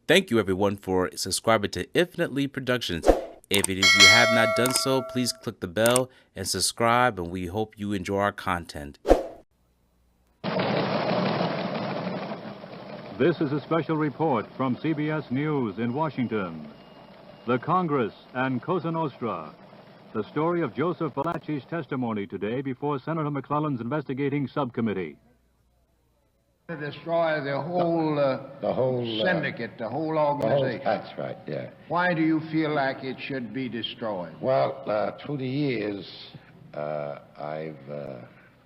Thank you, everyone, for subscribing to Infinitely Productions. If you have not done so, please click the bell and subscribe, and we hope you enjoy our content. This is a special report from CBS News in Washington. The Congress and Cosa Nostra. The story of Joseph Valachi's testimony today before Senator McClellan's investigating subcommittee. To destroy the whole syndicate, the whole organization. That's right, yeah. Why do you feel like it should be destroyed? Well, through the years,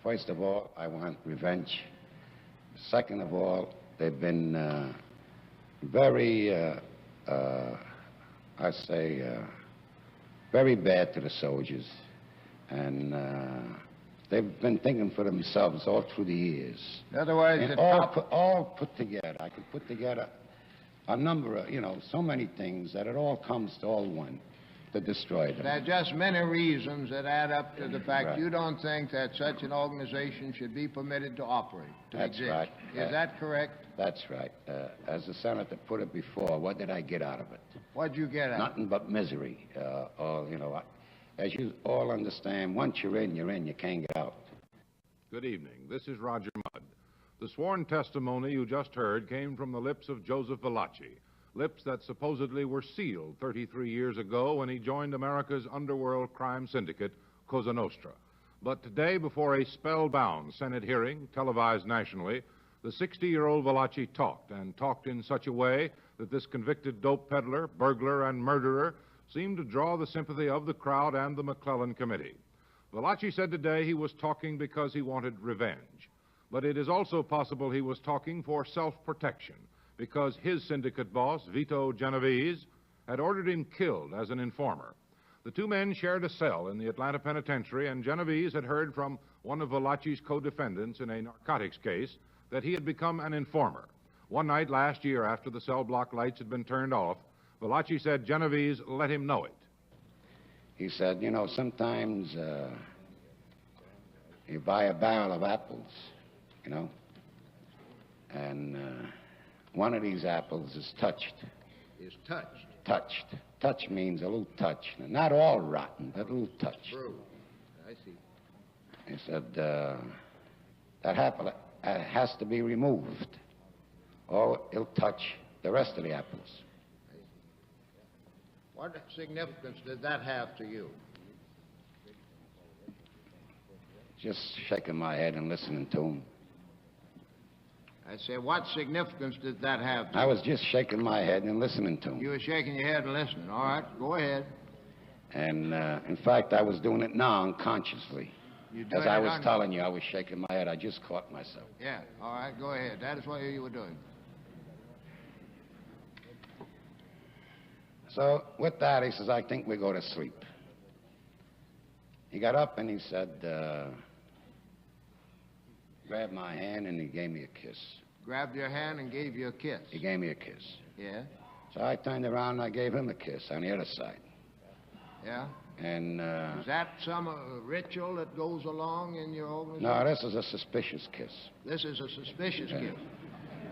first of all, I want revenge. Second of all, they've been very bad to the soldiers. And they've been thinking for themselves all through the years. Otherwise, and all put together. I could put together a number of, so many things that it all comes to all one to destroy them. There are just many reasons that add up to the fact Right. you don't think that such an organization should be permitted to operate, to That's exist. right. Is that correct? That's right. As the senator put it before, what did I get out of it? What'd you get at? Nothing but misery. As you all understand, once you're in, you can't get out. Good evening. This is Roger Mudd. The sworn testimony you just heard came from the lips of Joseph Valachi, lips that supposedly were sealed 33 years ago when he joined America's underworld crime syndicate, Cosa Nostra. But today, before a spellbound Senate hearing, televised nationally, the 60-year-old Valachi talked, and talked in such a way that this convicted dope peddler, burglar, and murderer seemed to draw the sympathy of the crowd and the McClellan committee. Valachi said today he was talking because he wanted revenge. But it is also possible he was talking for self-protection, because his syndicate boss, Vito Genovese, had ordered him killed as an informer. The two men shared a cell in the Atlanta penitentiary, and Genovese had heard from one of Valachi's co-defendants in a narcotics case that he had become an informer. One night last year, after the cell block lights had been turned off, Valachi said Genovese let him know it. He said, sometimes you buy a barrel of apples, and one of these apples is touched. Is touched. Touched. Touch means a little touch. Not all rotten, but a little touch. True. I see. He said, that apple has to be removed, or it'll touch the rest of the apples. What significance did that have to you? Just shaking my head and listening to him. I said, what significance did that have to you? I was just shaking my head and listening to him. You were shaking your head and listening. All right, go ahead. And, in fact, I was doing it now unconsciously. As I was telling you, I was shaking my head. I just caught myself. Yeah, all right, go ahead. That is what you were doing. So with that, he says, I think we go to sleep. He got up and he said, grabbed my hand and he gave me a kiss. Grabbed your hand and gave you a kiss. He gave me a kiss. Yeah? So I turned around and I gave him a kiss on the other side. Yeah? And, Is that some ritual that goes along in your organization? no, this is a suspicious kiss. This is a suspicious kiss.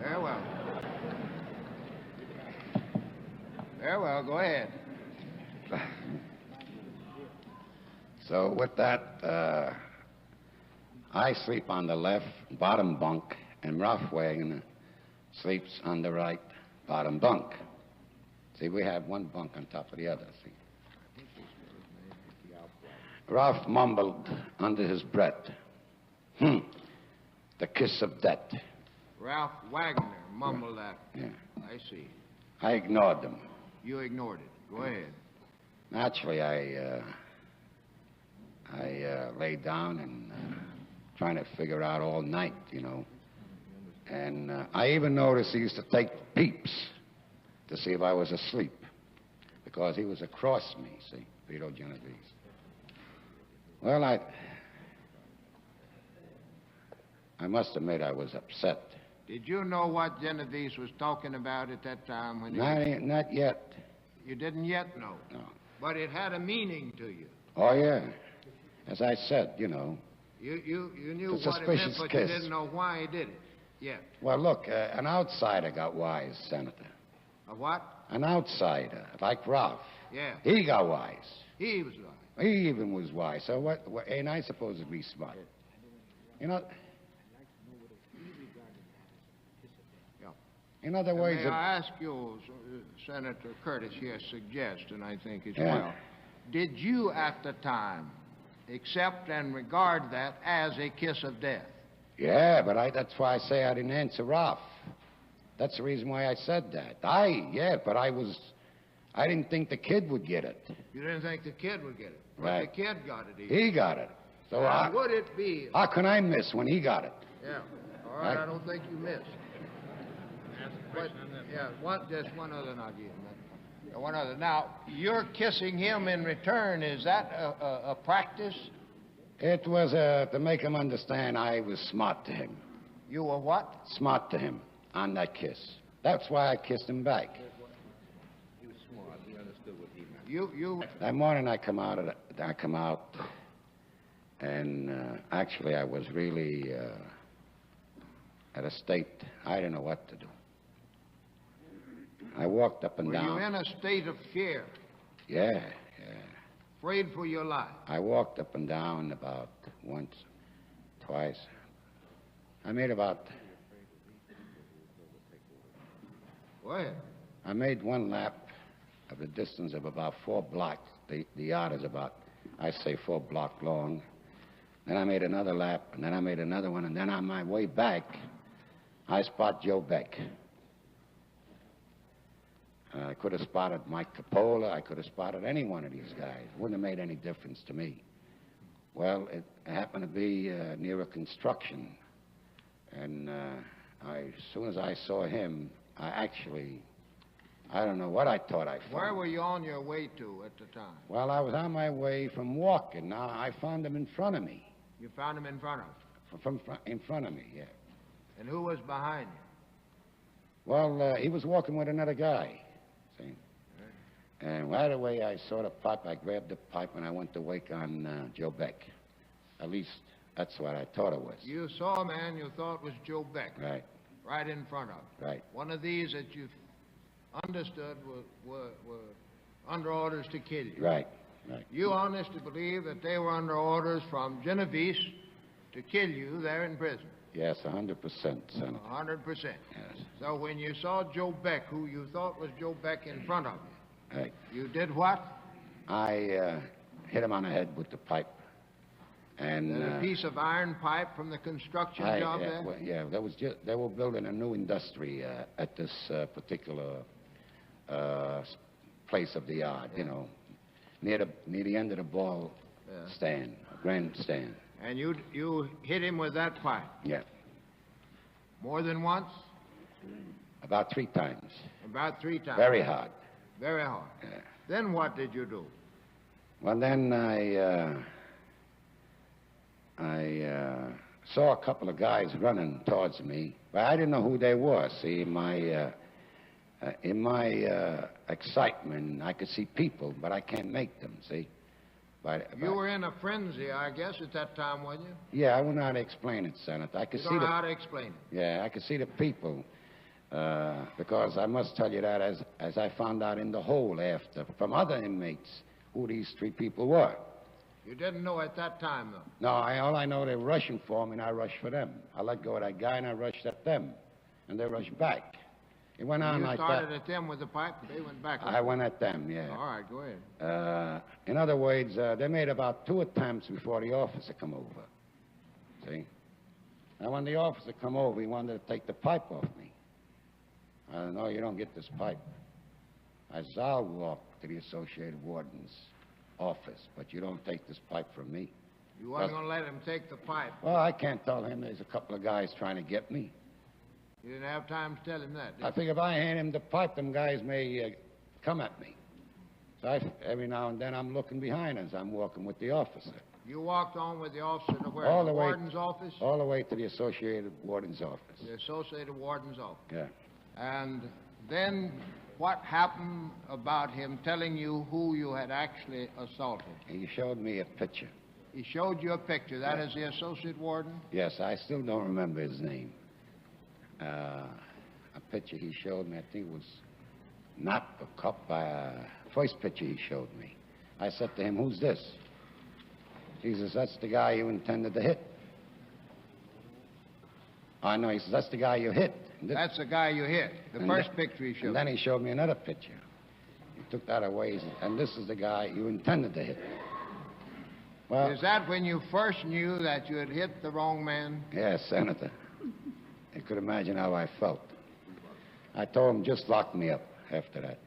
Very well. Very well, go ahead. So with that, I sleep on the left bottom bunk, and Ralph Wagon sleeps on the right bottom bunk. See, we have one bunk on top of the other, see. Ralph mumbled under his breath, the kiss of death. Ralph Wagner mumbled that. Yeah. I see. I ignored them. You ignored it. Go ahead. Naturally, I lay down and trying to figure out all night, And I even noticed he used to take peeps to see if I was asleep, because he was across me, see, Vito Genovese. Well, I must admit I was upset. Did you know what Genovese was talking about at that time when Not yet. You didn't yet know? No. But it had a meaning to you. Oh, yeah. As I said, You knew The what it meant, suspicious but kiss. you didn't know why he did it yet. Well, look, an outsider got wise, Senator. A what? An outsider, like Ralph. Yeah. He got wise. He was right. He even was wise. So what ain't I supposed to be smart? You know, Yeah. in other words... May I ask you, Senator Curtis here suggests, and I think as Yeah. well, did you at the time accept and regard that as a kiss of death? Yeah, but that's why I say I didn't answer Ralph. That's the reason why I said that. But I didn't think the kid would get it. You didn't think the kid would get it? Right. But the kid got it. Even. He got it. So Now, would it be... how can I miss when he got it? Yeah. All right, Right. I don't think you missed. But, yeah, just one other, and I'll give him that. One other. Now, you're kissing him in return. Is that a practice? It was to make him understand I was smart to him. You were what? Smart to him on that kiss. That's why I kissed him back. He was smart. He understood what he meant. You... That morning I come out, and actually I was really at a state I didn't know what to do. I walked up and Were down. you in a state of fear? Yeah. Afraid for your life? I walked up and down about once, twice. I made about... Go ahead. I made one lap of the distance of about 4 blocks. The yard is about, I say, 4 blocks long. Then I made another lap, and then I made another one, and then on my way back, I spot Joe Beck. I could have spotted Mike Capola. I could have spotted any one of these guys. Wouldn't have made any difference to me. Well, it happened to be near a construction. And as soon as I saw him, I don't know what I thought I found. Where were you on your way to at the time? Well, I was on my way from walking. Now, I found him in front of me. You found him in front of you? In front of me, yeah. And who was behind you? Well, he was walking with another guy, see? And right away, I saw the pipe. I grabbed the pipe, and I went to wake on Joe Beck. At least, that's what I thought it was. You saw a man you thought was Joe Beck. Right, Right in front of you. right. One of these that you understood were under orders to kill you. Right, right. You honestly believe that they were under orders from Genovese to kill you there in prison? Yes, 100%, Senator. 100%. Yes, So when you saw Joe Beck, who you thought was Joe Beck, in front of you, right. you did what? I hit him on the head with the pipe. And A piece of iron pipe from the construction job there? well, yeah, they were building a new industry at this particular place of the yard, you know, near the end of the ball stand, grandstand. And you hit him with that pipe? Yeah, More than once? about 3 times. About 3 times. Very hard. Very hard. Yeah. Then what did you do? Well, then I saw a couple of guys running towards me, but I didn't know who they were. See, in my excitement, I could see people, but I can't make them, see. You were in a frenzy, I guess, at that time, weren't you? Yeah, I wouldn't know how to explain it, Senator. I could You see don't know how to explain it. Yeah, I could see the people, because I must tell you that as I found out in the hole after, from other inmates, who these 3 people were. You didn't know at that time, though? No, all I know, they were rushing for me, and I rushed for them. I let go of that guy, and I rushed at them, and they rushed back. It went on like that. You started at them with the pipe, they went back. I went at them, yeah. All right, go ahead. In other words, they made about 2 attempts before the officer come over. See? And when the officer come over, he wanted to take the pipe off me. I said, no, you don't get this pipe. I said, I'll walk to the Associated Warden's office, but you don't take this pipe from me. You weren't going to let him take the pipe. Well, I can't tell him there's a couple of guys trying to get me. You didn't have time to tell him that, did I think if I hand him the pipe, them guys may come at me. So every now and then I'm looking behind as I'm walking with the officer. you? You walked on with the officer to where? All The the way- warden's office? All the way to the Associated Warden's office. The Associated Warden's office. Yeah. And then what happened about him telling you who you had actually assaulted? He showed me a picture. He showed you a picture. That is the Associate Warden? Yes, I still don't remember his name. A picture he showed me, I think it was Not a cup by a first picture he showed me. I said to him, who's this? He says, that's the guy you intended to hit. I know, he says, that's the guy you hit. That's the guy you hit, the first picture he showed. And then he showed me another picture. He took that away, he said, and this is the guy you intended to hit. Well, is that when you first knew that you had hit the wrong man? Yes, Senator. You could imagine how I felt. I told him, just lock me up after that.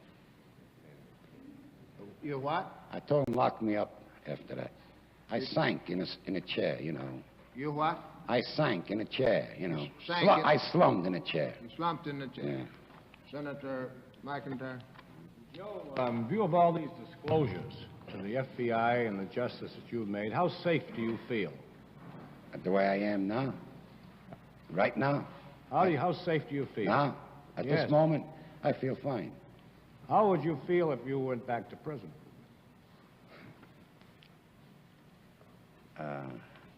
You what? I told him, lock me up after that. I sank in a chair, you know. You what? I sank in a chair, you know. I slumped in a chair. You slumped in the chair. Yeah. Senator McIntyre? Joe, in view of all these disclosures to the FBI and the justice that you've made, how safe do you feel? The way I am now. Right now. How safe do you feel? Now? At this moment, I feel fine. How would you feel if you went back to prison?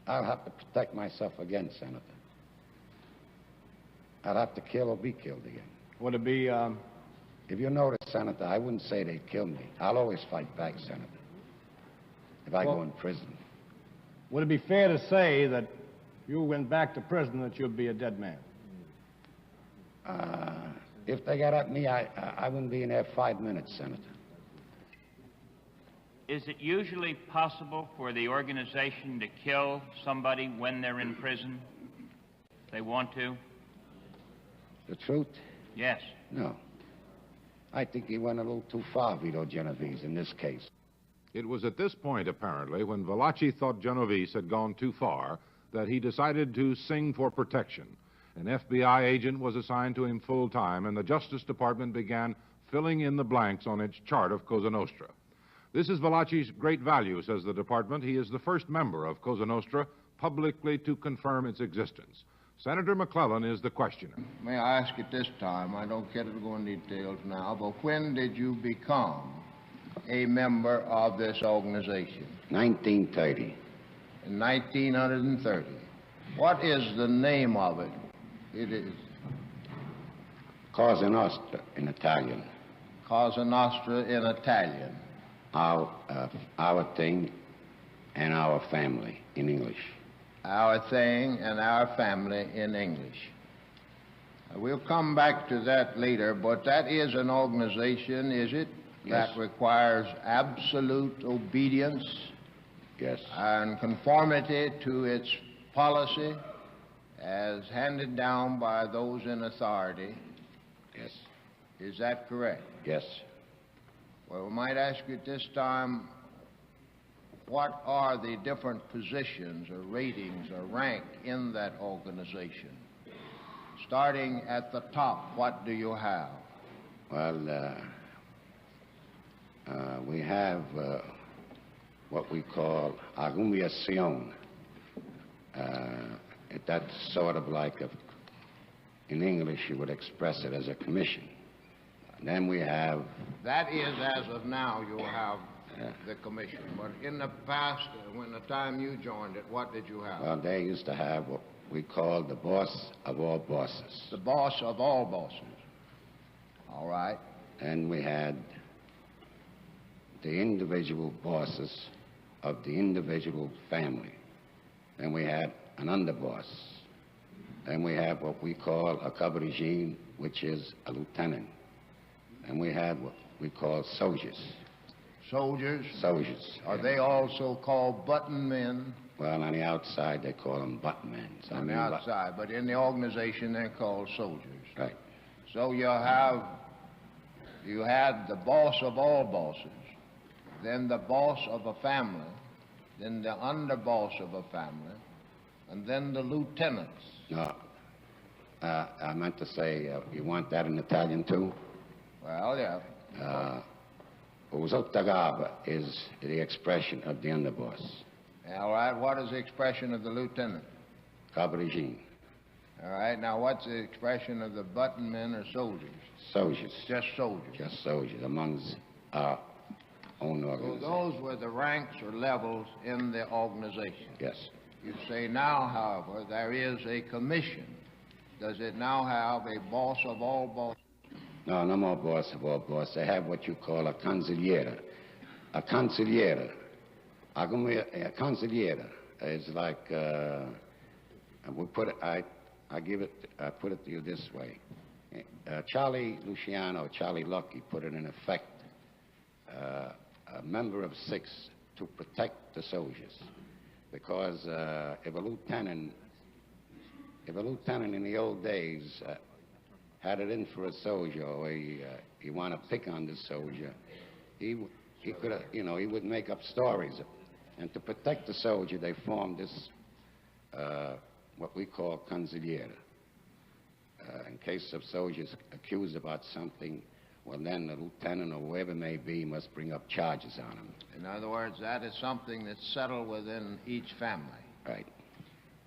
I'll have to protect myself again, Senator. I'd have to kill or be killed again. Would it be, If you notice, Senator, I wouldn't say they'd kill me. I'll always fight back, Senator, if I go in prison. would it be fair to say that if you went back to prison that you'd be a dead man? If they got at me, I wouldn't be in there 5 minutes, Senator. Is it usually possible for the organization to kill somebody when they're in prison? They want to? The truth? Yes. No. I think he went a little too far, Vito Genovese, in this case. It was at this point, apparently, when Valachi thought Genovese had gone too far, that he decided to sing for protection. An FBI agent was assigned to him full time, and the Justice Department began filling in the blanks on its chart of Cosa Nostra. This is Valachi's great value, says the department. He is the first member of Cosa Nostra publicly to confirm its existence. Senator McClellan is the questioner. May I ask at this time, I don't care to go in details now, but when did you become a member of this organization? 1930. In 1930. What is the name of it? It is Cosa Nostra in Italian. Cosa Nostra in Italian. Our thing and our family in English. Our thing and our family in English. We'll come back to that later, but that is an organization, is it? Yes. That requires absolute obedience. Yes. And conformity to its policy as handed down by those in authority. Yes. Is that correct? Yes. Well, we might ask you at this time, what are the different positions or ratings or rank in that organization? Starting at the top, what do you have? Well, we have what we call argumentación. That's sort of like in English you would express it as a commission. And then we have... That is, as of now, you have the commission. But in the past, when the time you joined it, what did you have? Well, they used to have what we call the boss of all bosses. The boss of all bosses. All right. And we had the individual bosses of the individual family. Then we had an underboss. Then we have what we call a cabrigine, which is a lieutenant. And we had what we call soldiers. Soldiers? Soldiers. Are they also called button men? Well, on the outside, they call them button men. So On the outside, but in the organization, they're called soldiers. Right. So you had the boss of all bosses, then the boss of a family, then the underboss of a family, and then the lieutenants. No. I meant to say, you want that in Italian, too? Well, yeah. Usottagaba is the expression of the underboss. All right, what is the expression of the lieutenant? Cabrigine. All right, now what's the expression of the button men or soldiers? Soldiers. Just soldiers. Just soldiers, amongst our own So organization. those were the ranks or levels in the organization. Yes. You say now, however, there is a commission. Does it now have a boss of all bosses? No, no more boss of all boss. They have what you call a consigliere. A consigliere. A consigliere is like, we put it, I put it to you this way. Charlie Luciano, Charlie Lucky put it in effect, a member of 6 to protect the soldiers. Because if a lieutenant in the old days had it in for a soldier, or he want to pick on the soldier, he could, you know, he would make up stories. And to protect the soldier, they formed this, what we call consigliere. In case of soldiers accused about something, well, then the lieutenant or whoever it may be must bring up charges on him. In other words, that is something that's settled within each family. Right.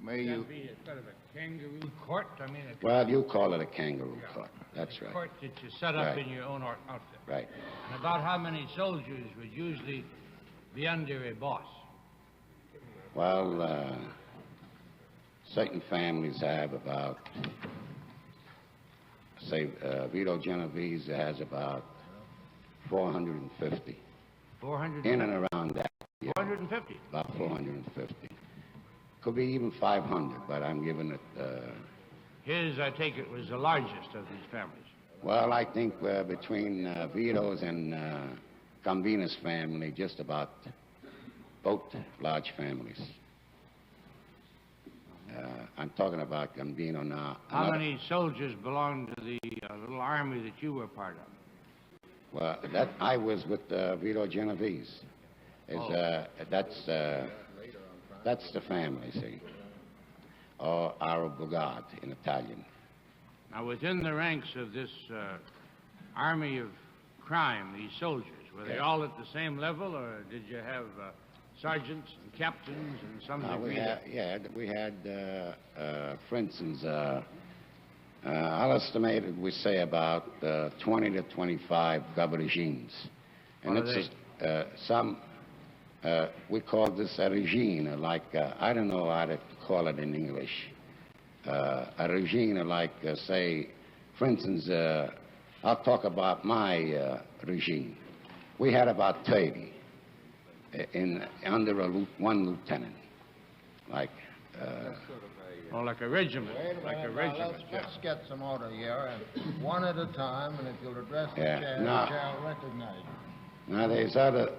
May you... Be a sort of a kangaroo court? I mean, Well, you call it a kangaroo court. That's right. court that you set up Right. in your own outfit. Right. And about how many soldiers would usually be under a boss? Well, certain families have about, say, Vito Genovese has about 450. 450? In and around that. Yeah, 450? about 450. Could be even 500, but I'm giving it, His, I take it, was the largest of these families. well, I think between Vito's and Gambino's family, just about both large families. I'm talking about Gambino now. How many soldiers belonged to the little army that you were part of? Well, that I was with Vito Genovese. That's the family, see, or Aro Brigade in Italian. Now, within the ranks of this army of crime, these soldiers, were they all at the same level, or did you have sergeants and captains and some degree? We had, for instance, I'll estimate it, we say about 20 to 25 gabardines. And What are it's some, we call this a regina, like, I don't know how to call it in English. A regina, like, say, for instance, I'll talk about my regime. We had about 30 under one lieutenant, like. Like a regiment. Wait a Like minute, a now, regiment. let's get some order here, and one at a time, and if you'll address the Yeah, chair, no. the chair will recognize you. Now, there's other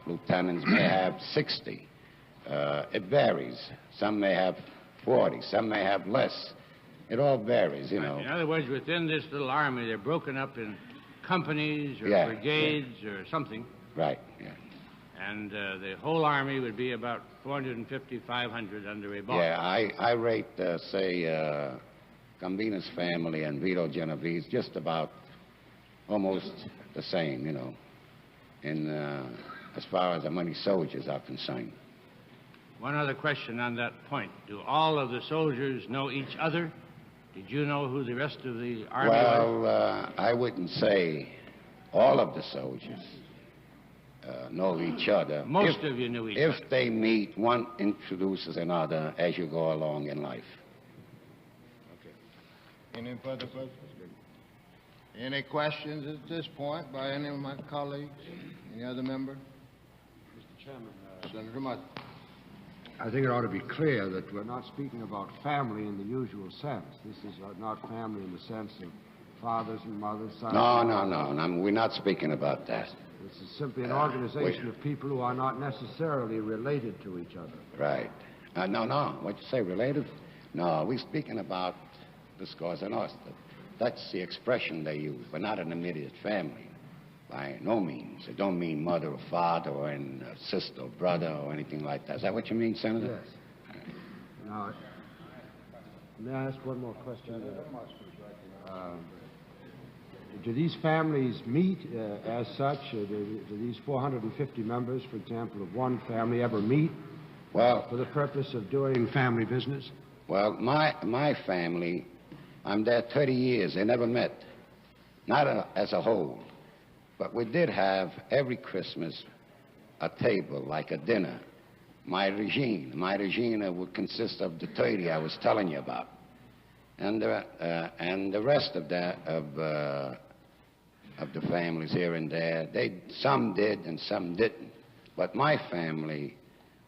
lieutenants may have 60. It varies. Some may have 40. Some may have less. It all varies, you know. In other words, within this little army, they're broken up in companies or Yeah, brigades or something, Right, yeah. and the whole army would be about 450, 500 under a boss. Yeah, I rate, say, Gambino's family and Vito Genovese just about almost the same, you know, in as far as how many soldiers are concerned. One other question on that point. Do all of the soldiers know each other? Did you know who the rest of the army was? Well, I wouldn't say all of the soldiers know each other. Most of you knew each other. If they meet, one introduces another as you go along in life. Any further questions? Any questions at this point by any of my colleagues? Any other member? Mr. Chairman, Senator Mudd. I think it ought to be clear that we're not speaking about family in the usual sense. This is not family in the sense of fathers and mothers, sons and daughters. No, we're not speaking about that. This is simply an organization of people who are not necessarily related to each other. Right. No. What you say, related? No, we're speaking about this Cosa Nostra. That's the expression they use, but not an immediate family. By no means. It don't mean mother or father or sister or brother or anything like that. Is that what you mean, Senator? Yes. Now, may I ask one more question? Do these families meet as such? Do these 450 members, for example, of one family ever meet Well, for the purpose of doing family business? Well, my family, I'm there 30 years. They never met, not as a whole. But we did have every Christmas a table, like a dinner. My regina would consist of the 30 I was telling you about. And the rest of of the families here and there. Some did and some didn't. But my family,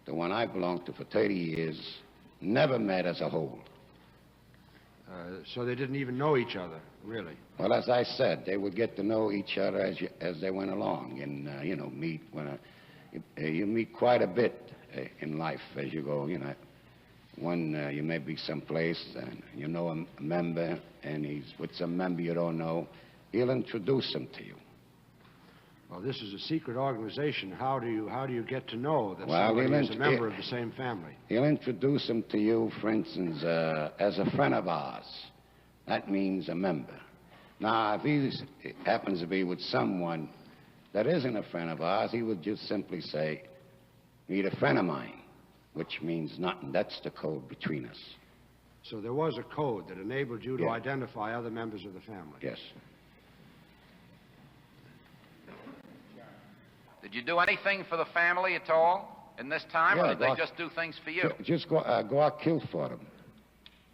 the one I belonged to for 30 years, never met as a whole. So they didn't even know each other, really? Well, as I said, they would get to know each other as they went along and, meet. You meet quite a bit in life as you go, When you may be someplace and you know a member and he's with some member you don't know, he'll introduce him to you. Well, this is a secret organization. How do you get to know that somebody is a member of the same family? He'll introduce him to you, for instance, as a friend of ours. That means a member. Now, if he happens to be with someone that isn't a friend of ours, he would just simply say, meet a friend of mine, which means nothing. That's the code between us. So there was a code that enabled you to identify other members of the family? Yes. Did you do anything for the family at all in this time, or did they just do things for you? Just go out, kill for them.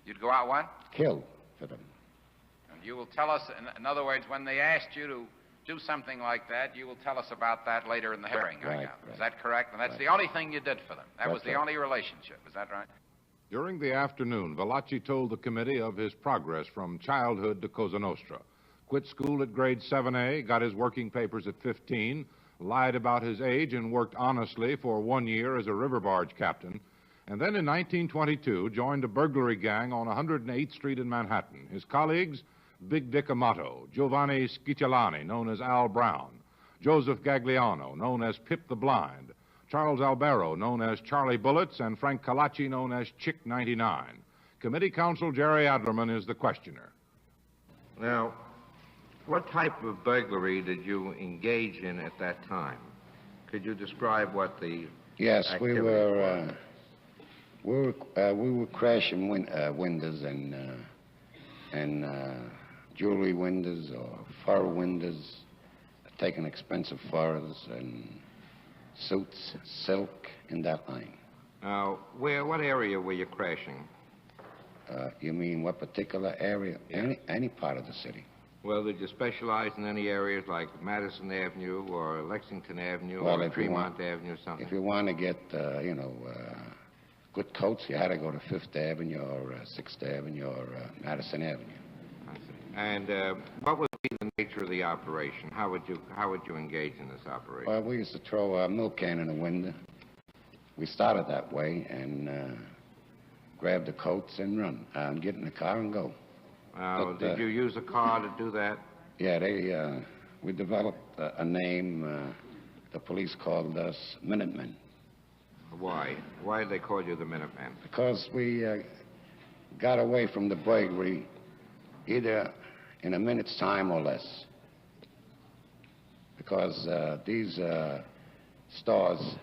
You'd go out what? Kill for them. And you will tell us, in other words, when they asked you to do something like that, you will tell us about that later in the hearing, I gather. Is that correct? And that's the only thing you did for them. That was the only relationship. Is that right? During the afternoon, Valachi told the committee of his progress from childhood to Cosa Nostra. Quit school at grade 7A, got his working papers at 15, lied about his age and worked honestly for 1 year as a river barge captain, and then in 1922 joined a burglary gang on 108th Street in Manhattan. His colleagues, Big Dick Amato, Giovanni Schicciolani, known as Al Brown, Joseph Gagliano, known as Pip the Blind, Charles Albero, known as Charlie Bullets, and Frank Calachi, known as Chick 99. Committee counsel Jerry Adlerman is the questioner. Now, what type of burglary did you engage in at that time? Could you describe what the Yes, we activity were crashing windows and jewelry windows or fur windows, taking expensive furs and suits, silk, in that line. Now, what area were you crashing? You mean what particular area? Any part of the city. Well, did you specialize in any areas like Madison Avenue or Lexington Avenue or Tremont Avenue or something? If you want to get, good coats, you had to go to Fifth Avenue or Sixth Avenue or Madison Avenue. I see. And what would be the nature of the operation? How would you engage in this operation? Well, we used to throw a milk can in the window. We started that way and grab the coats and run and get in the car and go. Did you use a car to do that? Yeah, we developed a name. The police called us Minutemen. Why? Why did they call you the Minutemen? Because we got away from the burglary either in a minute's time or less. Because these stores,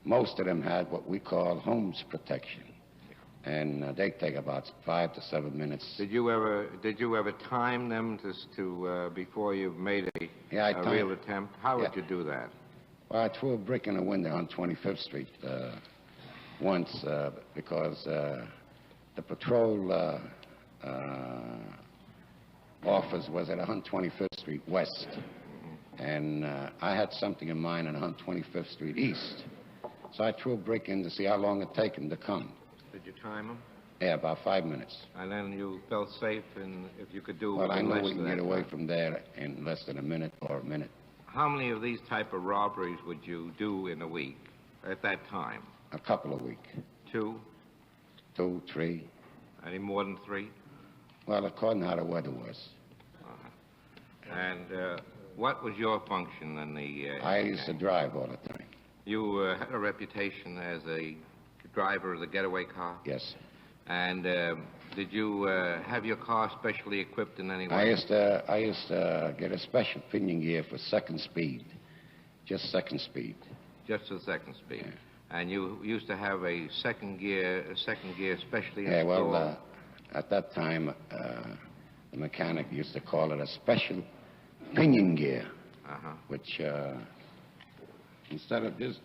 most of them had what we call homes protection. And they take about 5 to 7 minutes. Did you ever time them to before you made a real attempt? How would you do that? Well, I threw a brick in a window on 25th Street once because the patrol office was at 125th Street West, and I had something in mind on 125th Street East. So I threw a brick in to see how long it'd take them to come. Did you time them? Yeah, about 5 minutes. And then you felt safe, and if you could do well, I know we can get away time. from there in less than a minute or a minute. How many of these type of robberies would you do in a week at that time? A couple a week. 2? 2, 3. Any more than 3? Well, according to how the weather was. And what was your function in the... I used to drive all the time. You had a reputation as a driver of the getaway car? Yes. And did you have your car specially equipped in any way? I used to get a special pinion gear for second speed. Just second speed. Just the second speed. Yeah. And you used to have a second gear specially installed? Yeah, well, at that time, the mechanic used to call it a special pinion gear, which instead of this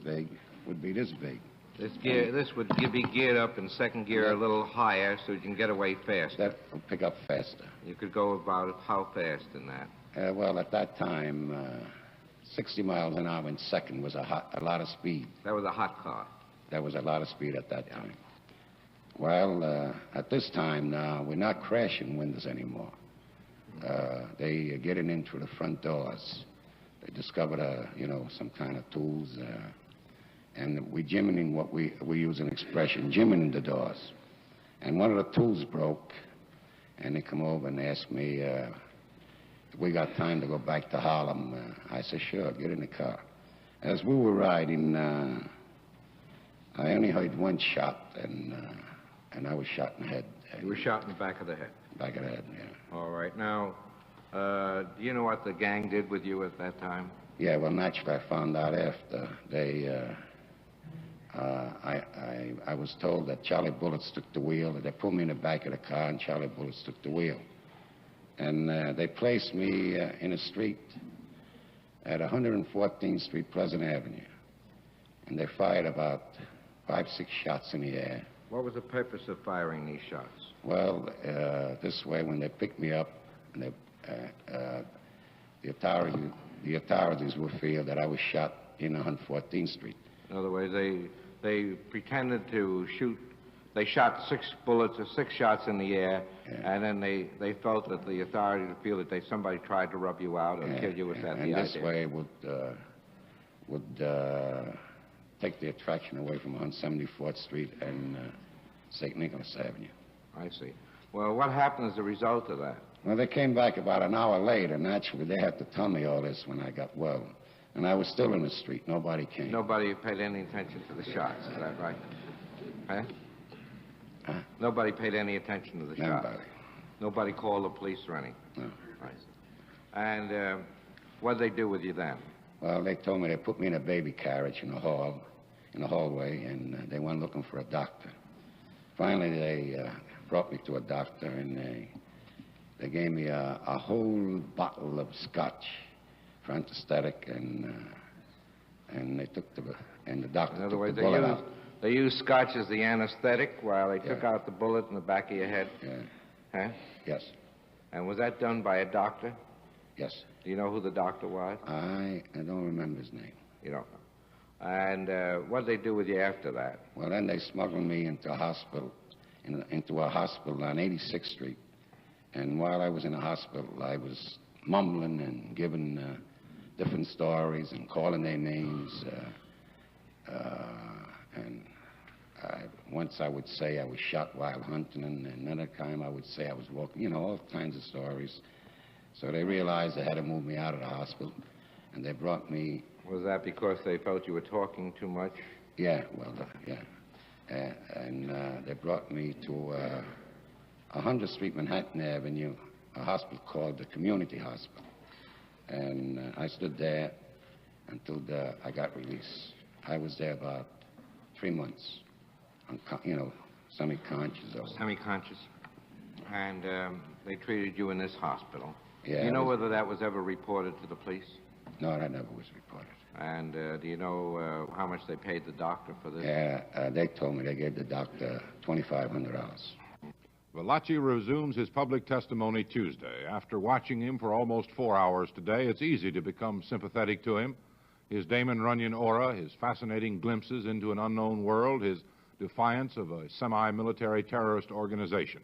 big, would be this big. This would be geared up in second gear a little higher so you can get away faster. That will pick up faster. You could go about how fast in that? Well, at that time, 60 miles an hour in second was a lot of speed. That was a hot car. That was a lot of speed at that time. Well, at this time now, we're not crashing windows anymore. They are getting in through the front doors. They discovered, some kind of tools, and we're jimming what we use an expression, jimming the doors. And one of the tools broke, and they come over and asked me if we got time to go back to Harlem. I said, sure, get in the car. As we were riding, I only heard one shot, and I was shot in the head. You were shot in the back of the head? Back of the head, yeah. All right. Now, do you know what the gang did with you at that time? Yeah, well, naturally, I found out after. I was told that Charlie Bullets took the wheel. They put me in the back of the car, and Charlie Bullets took the wheel. And they placed me in a street at 114th Street, Pleasant Avenue. And they fired about 5, 6 shots in the air. What was the purpose of firing these shots? Well, this way, when they picked me up, and the authorities would feel that I was shot in 114th Street. In other words, they pretended to shoot. They shot 6 bullets or 6 shots in the air, yeah. And then they felt that the authorities would feel that somebody tried to rub you out or kill you. Was that the idea? And this way would take the attraction away from 174th Street and St. Nicholas Avenue. I see. Well, what happened as a result of that? Well, they came back about an hour later. Naturally, they had to tell me all this when I got well. And I was still in the street. Nobody came. Nobody paid any attention to the shots. Is that right? Huh? Nobody paid any attention to the shots? Nobody. Nobody called the police or anything? No. I see. And what did they do with you then? Well, they told me they put me in a baby carriage in the hallway, and they went looking for a doctor. Finally, they brought me to a doctor, and they gave me a whole bottle of scotch for anesthetic, and they took the doctor. In other words, the bullet out. They used scotch as the anesthetic while they took out the bullet in the back of your head? Yeah. Huh? Yes. And was that done by a doctor? Yes. Do you know who the doctor was? I don't remember his name. You don't know. And what did they do with you after that? Well, then they smuggled me into a hospital, into a hospital on 86th Street. And while I was in the hospital, I was mumbling and giving different stories and calling their names. And once I would say I was shot while hunting, and another time I would say I was walking, all kinds of stories. So they realized they had to move me out of the hospital, and they brought me... Was that because they felt you were talking too much? Yeah, well, yeah. And they brought me to 100th Street, Manhattan Avenue, a hospital called the Community Hospital. And I stood there until I got released. I was there about 3 months, semi-conscious. Semi-conscious. And they treated you in this hospital. Yeah. Do you know whether that was ever reported to the police? No, that never was reported. And do you know how much they paid the doctor for this? Yeah, they told me they gave the doctor $2,500. Valachi resumes his public testimony Tuesday. After watching him for almost 4 hours today, it's easy to become sympathetic to him. His Damon Runyon aura, his fascinating glimpses into an unknown world, his defiance of a semi-military terrorist organization.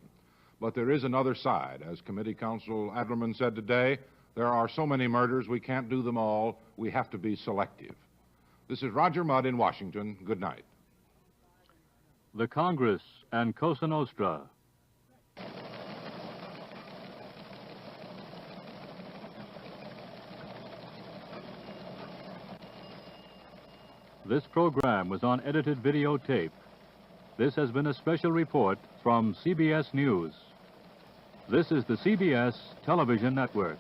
But there is another side. As Committee Counsel Adlerman said today, there are so many murders we can't do them all. We have to be selective. This is Roger Mudd in Washington. Good night. The Congress and Cosa Nostra. This program was on edited videotape. This has been a special report from CBS News. This is the CBS Television Network.